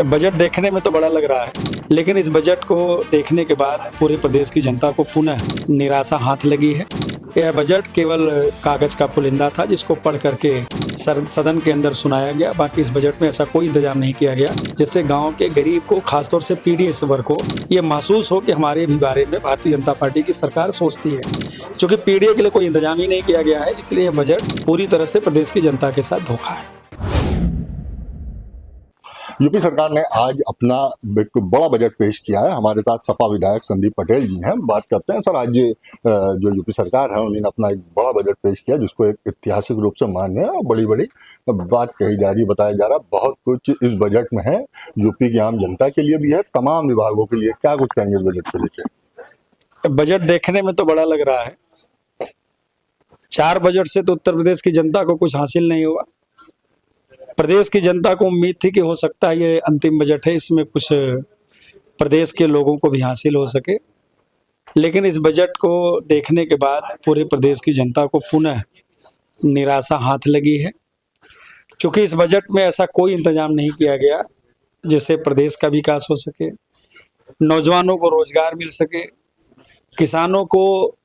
Budget देखने में तो बड़ा लग रहा है, लेकिन इस बजट को देखने के बाद पूरे प्रदेश की जनता को पुनः निराशा हाथ लगी है। यह बजट केवल कागज का पुलिंदा था जिसको पढ़ करके सदन के अंदर सुनाया गया। बाकी इस बजट में ऐसा कोई इंतजाम नहीं किया गया जिससे गांव के गरीब को, खासतौर से पीडीएस वर्ग को ये महसूस हो कि हमारे भी बारे में भारतीय जनता पार्टी की सरकार सोचती है। क्योंकि पीडीए के लिए कोई इंतजाम ही नहीं किया गया है, इसलिए यह बजट पूरी तरह से प्रदेश की जनता के साथ धोखा है। यूपी सरकार ने आज अपना एक बड़ा बजट पेश किया है। हमारे साथ सपा विधायक संदीप पटेल जी हैं, बात करते हैं। सर, आज जो यूपी सरकार है उन्होंने अपना एक बड़ा बजट पेश किया जिसको एक ऐतिहासिक रूप से मान्य है और बड़ी बड़ी बात कही जा रही, बताया जा रहा, बहुत कुछ इस बजट में है। यूपी की आम जनता के लिए भी है, तमाम विभागों के लिए। क्या कुछ कहेंगे इस बजट को लेकर? बजट देखने में तो बड़ा लग रहा है। 4 बजट से तो उत्तर प्रदेश की जनता को कुछ हासिल नहीं हुआ। प्रदेश की जनता को उम्मीद थी कि हो सकता है ये अंतिम बजट है, इसमें कुछ प्रदेश के लोगों को भी हासिल हो सके, लेकिन इस बजट को देखने के बाद पूरे प्रदेश की जनता को पुनः निराशा हाथ लगी है। क्योंकि इस बजट में ऐसा कोई इंतजाम नहीं किया गया जिससे प्रदेश का विकास हो सके, नौजवानों को रोजगार मिल सके, किसानों को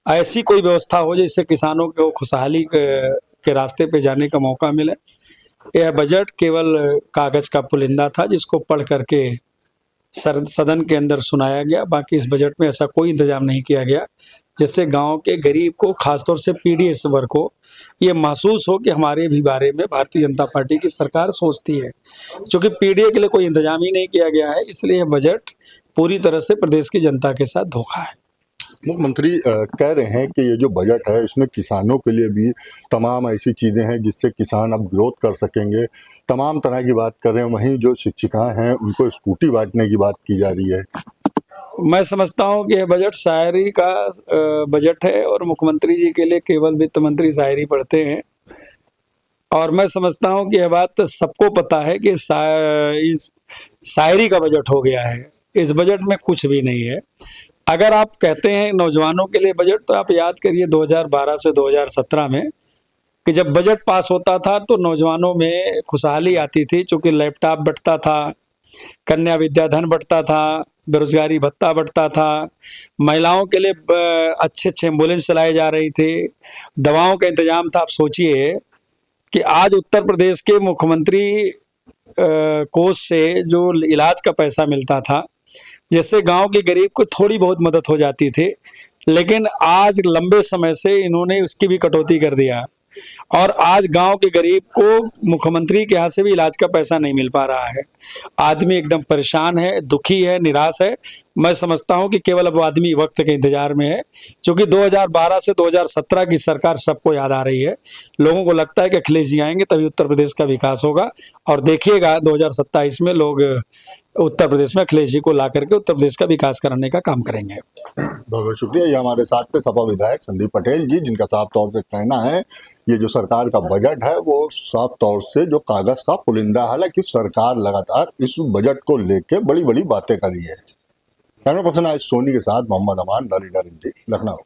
ऐसी कोई व्यवस्था हो जिससे किसानों को खुशहाली के रास्ते पे जाने का मौका मिले। यह बजट केवल कागज का पुलिंदा था जिसको पढ़ करके सदन के अंदर सुनाया गया। बाकी इस बजट में ऐसा कोई इंतजाम नहीं किया गया जिससे गांव के गरीब को, खासतौर से पीडीएस वर्ग को ये महसूस हो कि हमारे भी बारे में भारतीय जनता पार्टी की सरकार सोचती है। क्योंकि पीडीए के लिए कोई इंतजाम ही नहीं किया गया है, इसलिए यह बजट पूरी तरह से प्रदेश की जनता के साथ धोखा है। मुख्यमंत्री कह रहे हैं कि ये जो बजट है इसमें किसानों के लिए भी तमाम ऐसी चीज़ें हैं जिससे किसान अब ग्रोथ कर सकेंगे, तमाम तरह की बात कर रहे हैं। वहीं जो शिक्षिकाएं हैं उनको स्कूटी बांटने की बात की जा रही है। मैं समझता हूं कि यह बजट शायरी का बजट है और मुख्यमंत्री जी के लिए केवल वित्त मंत्री शायरी पढ़ते हैं। और मैं समझता हूं कि यह बात सबको पता है कि इस शायरी का बजट हो गया है। इस बजट में कुछ भी नहीं है। अगर आप कहते हैं नौजवानों के लिए बजट, तो आप याद करिए 2012 से 2017 में कि जब बजट पास होता था तो नौजवानों में खुशहाली आती थी, क्योंकि लैपटॉप बढ़ता था, कन्या विद्याधन बढ़ता था, बेरोजगारी भत्ता बढ़ता था, महिलाओं के लिए अच्छे अच्छे एम्बुलेंस चलाए जा रही थी, दवाओं का इंतजाम था। आप सोचिए कि आज उत्तर प्रदेश के मुख्यमंत्री कोष से जो इलाज का पैसा मिलता था, जिससे गांव के गरीब को थोड़ी बहुत मदद हो जाती थी, लेकिन आज लंबे समय से इन्होंने उसकी भी कटौती कर दिया और आज गांव के गरीब को मुख्यमंत्री के यहाँ से भी इलाज का पैसा नहीं मिल पा रहा है। आदमी एकदम परेशान है, दुखी है, निराश है। मैं समझता हूं कि केवल अब आदमी वक्त के इंतजार में है, क्योंकि 2012 से 2017 की सरकार सबको याद आ रही है। लोगों को लगता है कि अखिलेश जी आएंगे तभी उत्तर प्रदेश का विकास होगा, और देखिएगा 2027 में लोग उत्तर प्रदेश में अखिलेश जी को ला करके उत्तर प्रदेश का विकास कराने का काम करेंगे। बहुत बहुत शुक्रिया। ये हमारे साथ थे सपा विधायक संदीप पटेल जी, जिनका साफ तौर से कहना है ये जो सरकार का बजट है वो साफ तौर से जो कागज का पुलिंदा। हालांकि सरकार लगातार इस बजट को लेके बड़ी बड़ी बातें कर रही है। कैमरा पर्सन आज सोनी के साथ मोहम्मद अमान, द लीडर हिंदी, लखनऊ।